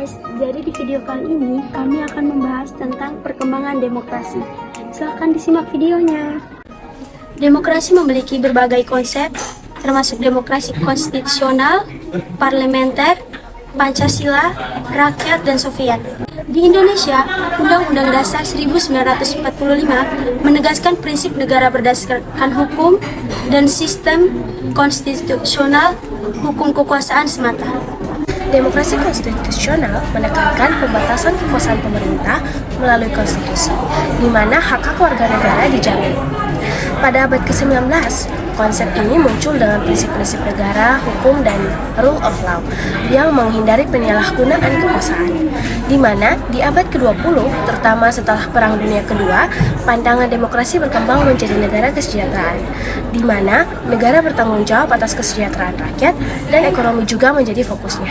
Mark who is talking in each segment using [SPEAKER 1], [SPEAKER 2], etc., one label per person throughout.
[SPEAKER 1] guys, jadi di video kali ini kami akan membahas tentang perkembangan demokrasi. Silahkan disimak videonya. Demokrasi memiliki berbagai konsep, termasuk demokrasi konstitusional, parlementer, Pancasila, rakyat, dan Soviet. Di Indonesia, Undang-Undang Dasar 1945 menegaskan prinsip negara berdasarkan hukum dan sistem konstitusional hukum kekuasaan semata.
[SPEAKER 2] Demokrasi konstitusional menekankan pembatasan kekuasaan pemerintah melalui konstitusi, di mana hak-hak warga negara dijamin. Pada abad ke-19, konsep ini muncul dengan prinsip-prinsip negara, hukum, dan rule of law yang menghindari penyalahgunaan kekuasaan. Di mana di abad ke-20, terutama setelah Perang Dunia Kedua, pandangan demokrasi berkembang menjadi negara kesejahteraan, di mana negara bertanggung jawab atas kesejahteraan rakyat dan ekonomi juga menjadi fokusnya.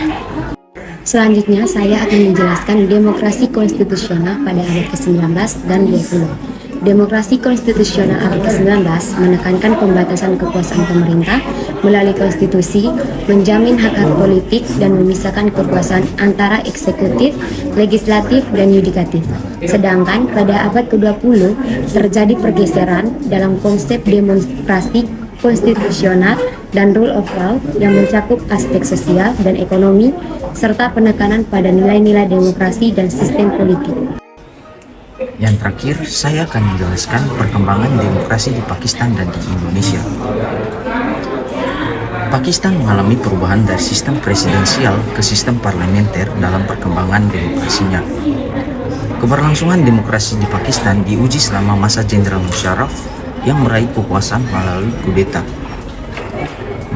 [SPEAKER 3] Selanjutnya, saya akan menjelaskan demokrasi konstitusional pada abad ke-19 dan 20. Demokrasi konstitusional abad ke-19 menekankan pembatasan kekuasaan pemerintah melalui konstitusi, menjamin hak-hak politik, dan memisahkan kekuasaan antara eksekutif, legislatif, dan yudikatif. Sedangkan pada abad ke-20 terjadi pergeseran dalam konsep demokrasi konstitusional dan rule of law yang mencakup aspek sosial dan ekonomi, serta penekanan pada nilai-nilai demokrasi dan sistem politik.
[SPEAKER 4] Yang terakhir, saya akan menjelaskan perkembangan demokrasi di Pakistan dan di Indonesia. Pakistan mengalami perubahan dari sistem presidensial ke sistem parlementer dalam perkembangan demokrasinya. Keberlangsungan demokrasi di Pakistan diuji selama masa Jenderal Musharraf yang meraih kekuasaan melalui kudeta.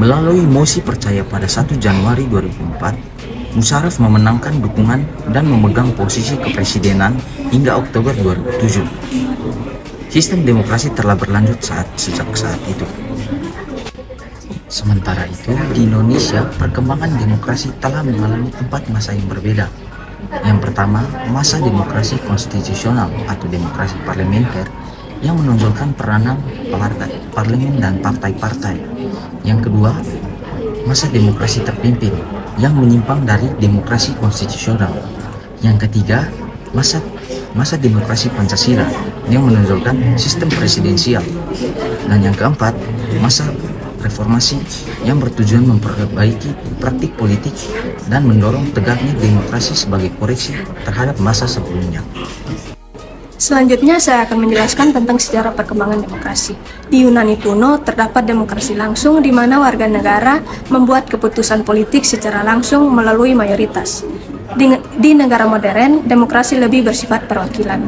[SPEAKER 4] Melalui mosi percaya pada 1 Januari 2004, Musharraf memenangkan dukungan dan memegang posisi kepresidenan hingga Oktober 2007. Sistem demokrasi telah berlanjut sejak saat itu. Sementara itu, di Indonesia, perkembangan demokrasi telah mengalami 4 masa yang berbeda. Yang pertama, masa demokrasi konstitusional atau demokrasi parlementer yang menonjolkan peranan parlemen dan partai-partai. Yang kedua, masa demokrasi terpimpin yang menyimpang dari demokrasi konstitusional. Yang ketiga, masa demokrasi Pancasila yang menonjolkan sistem presidensial. Dan yang keempat, masa reformasi yang bertujuan memperbaiki praktik politik dan mendorong tegaknya demokrasi sebagai koreksi terhadap masa sebelumnya.
[SPEAKER 2] Selanjutnya saya akan menjelaskan tentang sejarah perkembangan demokrasi. Di Yunani kuno terdapat demokrasi langsung di mana warga negara membuat keputusan politik secara langsung melalui mayoritas. Di negara modern, demokrasi lebih bersifat perwakilan.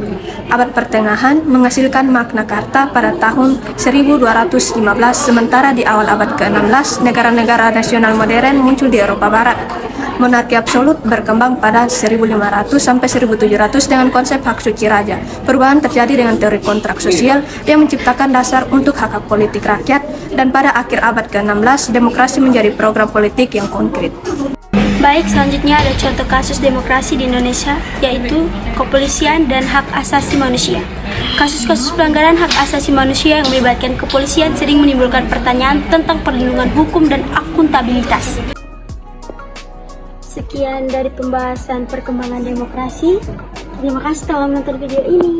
[SPEAKER 2] Abad pertengahan menghasilkan Magna Carta pada tahun 1215, sementara di awal abad ke-16, negara-negara nasional modern muncul di Eropa Barat. Monarki absolut berkembang pada 1500 sampai 1700 dengan konsep hak suci raja. Perubahan terjadi dengan teori kontrak sosial yang menciptakan dasar untuk hak-hak politik rakyat, dan pada akhir abad ke-16 demokrasi menjadi program politik yang konkret.
[SPEAKER 1] Baik, selanjutnya ada contoh kasus demokrasi di Indonesia, yaitu kepolisian dan hak asasi manusia. Kasus-kasus pelanggaran hak asasi manusia yang melibatkan kepolisian sering menimbulkan pertanyaan tentang perlindungan hukum dan akuntabilitas. Sekian dari pembahasan perkembangan demokrasi. Terima kasih telah menonton video ini.